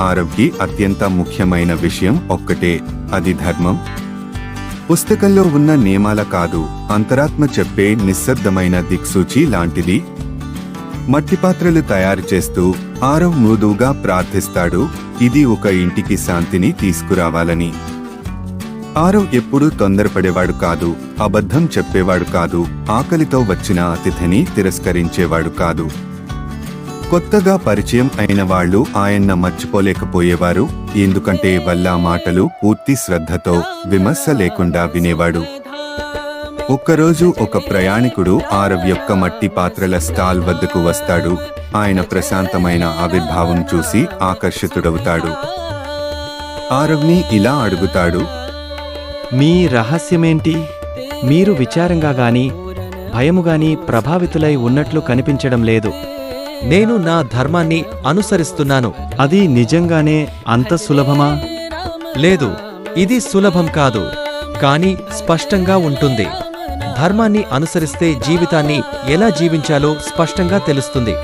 ఆరవ్కి అత్యంత ముఖ్యమైన విషయం ఒక్కటే, అది ధర్మం. పుస్తకంలో ఉన్న నియమాల కాదు, అంతరాత్మ చెప్పే నిశ్శబ్దమైన దిక్సూచి లాంటిది. మట్టిపాత్రలు తయారు చేస్తూ ఆరవ్ మృదువుగా ప్రార్థిస్తాడు, ఇది ఒక ఇంటికి శాంతిని తీసుకురావాలని. ఆరవ్ ఎప్పుడూ తొందరపడేవాడు కాదు, అబద్ధం చెప్పేవాడు కాదు, ఆకలితో వచ్చిన అతిథిని తిరస్కరించేవాడు కాదు. కొత్తగా పరిచయం అయిన వాళ్ళు ఆయన్న మర్చిపోలేకపోయేవారు, ఎందుకంటే వాళ్ళ మాటలు పూర్తి శ్రద్ధతో, విమర్శ లేకుండా వినేవాడు. ఒక్కరోజు ఒక ప్రయాణికుడు ఆరవ్ యొక్క మట్టి పాత్రల స్టాల్ వద్దకు వస్తాడు. ఆయన ప్రశాంతమైన ఆవిర్భావం చూసి ఆకర్షితుడవుతాడు. ఆరవ్ని ఇలా అడుగుతాడు, మీ రహస్యమేంటి? మీరు విచారంగా గాని భయముగాని ప్రభావితులై ఉన్నట్లు కనిపించడం లేదు. నేను నా ధర్మాన్ని అనుసరిస్తున్నాను. అది నిజంగానే అంత సులభమా? లేదు, ఇది సులభం కాదు, కానీ స్పష్టంగా ఉంటుంది. ధర్మాన్ని అనుసరిస్తే జీవితాన్ని ఎలా జీవించాలో స్పష్టంగా తెలుస్తుంది.